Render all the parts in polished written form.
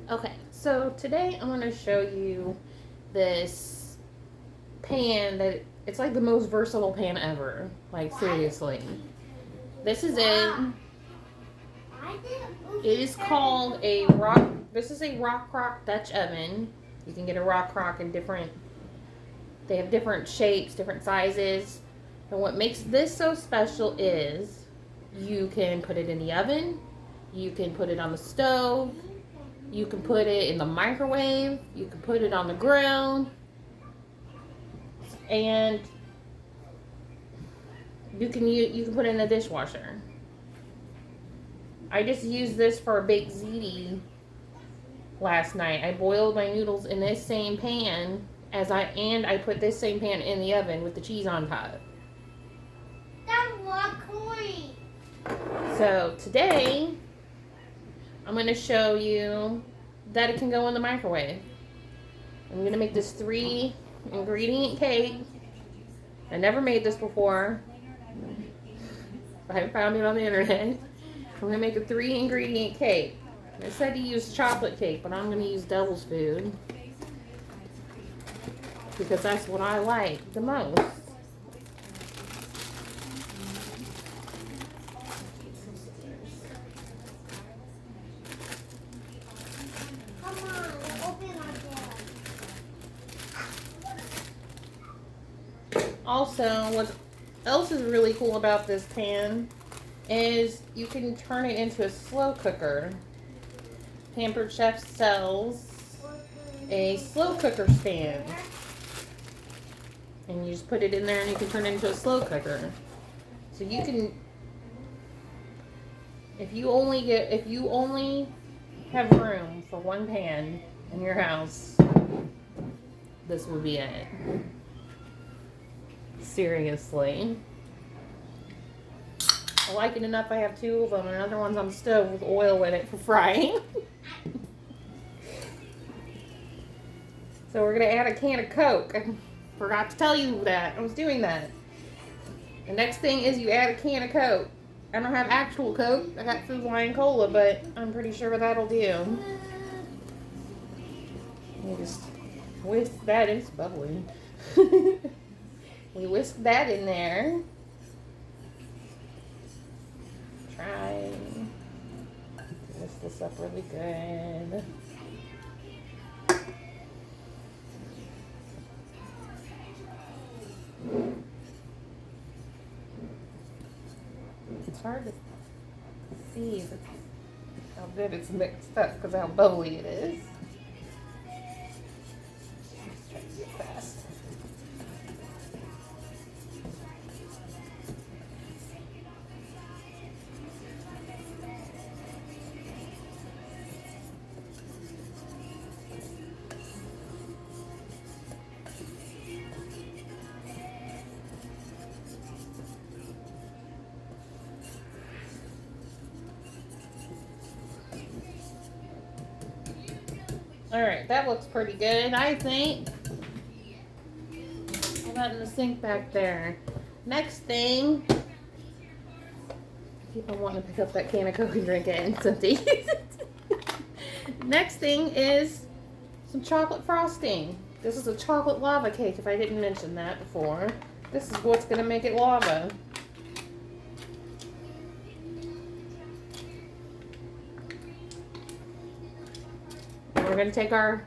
Okay, so today I'm going to show you this pan that it's like the most versatile pan ever. Like seriously. This is it. It is called a rock. This is a rock crock Dutch oven. You can get a rock crock in different. They have different shapes, different sizes. And what makes this so special is you can put it in the oven. You can put it on the stove. You can put it in the microwave. You can put it on the grill. And you can put it in the dishwasher. I just used this for a baked ziti last night. I boiled my noodles in this same pan I put this same pan in the oven with the cheese on top. That's what coin. So today I'm going to show you that it can go in the microwave. I'm going to make this 3-ingredient cake. I never made this before. I found it on the internet. I'm going to make a 3-ingredient cake. It said to use chocolate cake, but I'm going to use devil's food because that's what I like the most. Come on, open again. Also, what else is really cool about this pan is you can turn it into a slow cooker. Pampered Chef sells a slow cooker stand. And you just put it in there and you can turn it into a slow cooker. So you can, if you only have room for one pan in your house, this would be it. Seriously. I like it enough I have 2 of them, and another one's on the stove with oil in it for frying. So we're going to add a can of Coke. I forgot to tell you that. I was doing that. The next thing is you add a can of Coke. I don't have actual Coke. I got Food Lion Cola, but I'm pretty sure that'll do. You just whisk that. It's bubbling. We whisk that in there. Try to whisk this up really good. It's hard to see how good it's mixed up because of how bubbly it is. Let's try to do it fast. Alright, that looks pretty good, I think. Put that in the sink back there. Next thing, keep on wanting to pick up that can of Coke and drink it, and it's empty. Next thing is some chocolate frosting. This is a chocolate lava cake, if I didn't mention that before. This is what's going to make it lava. We're going to take I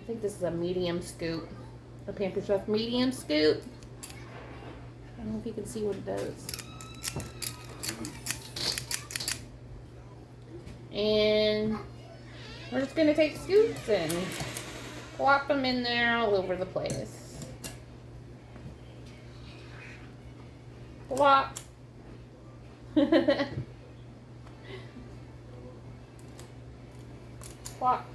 think this is a medium scoop, a Pampered Chef medium scoop. I don't know if you can see what it does. And we're just going to take scoops and plop them in there all over the place. Plop. Plop.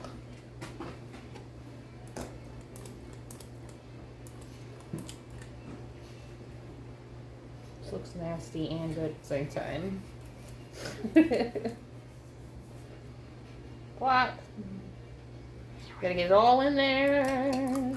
This looks nasty and good at the same time. Plop. Gotta get it all in there.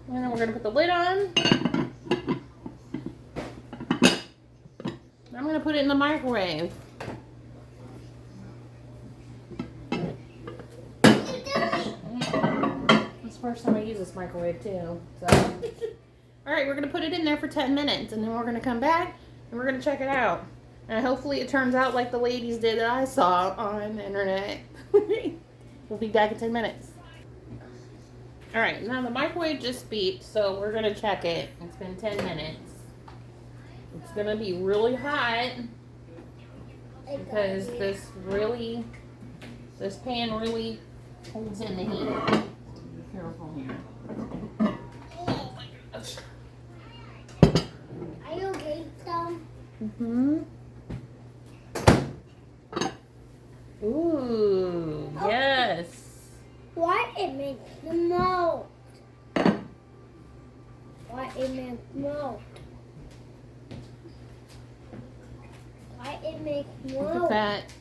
And then we're going to put the lid on. I'm going to put it in the microwave. It's the first time I use this microwave too. So. Alright, we're going to put it in there for 10 minutes. And then we're going to come back and we're going to check it out. And hopefully it turns out like the ladies did that I saw on the internet. We'll be back in 10 minutes. Alright, now the microwave just beeped, so we're going to check it. It's been 10 minutes. It's going to be really hot because this pan really holds in the heat. Be careful here. Oh my gosh. Are you okay, Tom? Mm-hmm. Ooh, yes. Why it makes the mold? Why it makes mold? Why it makes Look mold? at that.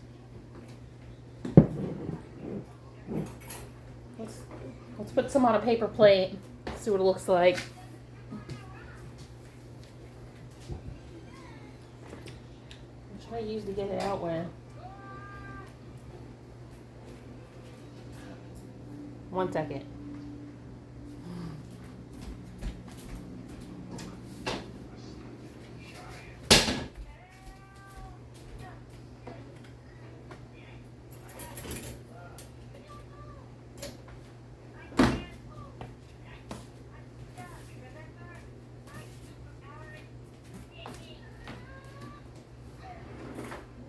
Let's put some on a paper plate. See what it looks like. What should I use to get it out with? 1 second.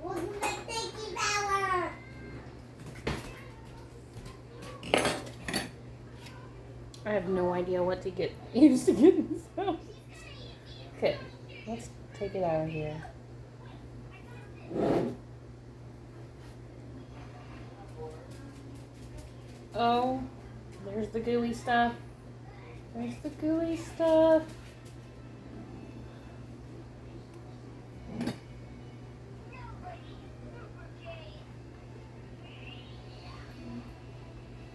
Wasn't that sticky power? I have no idea what to get used to getting this out. Okay, let's take it out of here. Oh, there's the gooey stuff. There's the gooey stuff.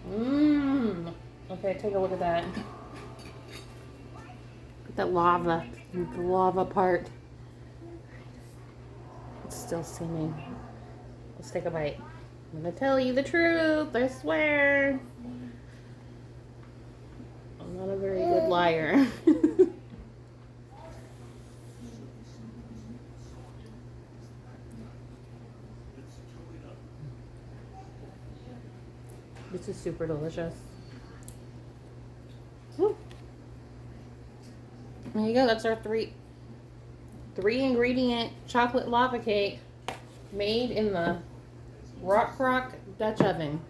Mmm. Okay, take a look at that. Look at that lava. The lava part. It's still steaming. Let's take a bite. I'm gonna tell you the truth, I swear. I'm not a very good liar. This is super delicious. Woo. There you go, that's our three ingredient chocolate lava cake made in the crock Dutch oven.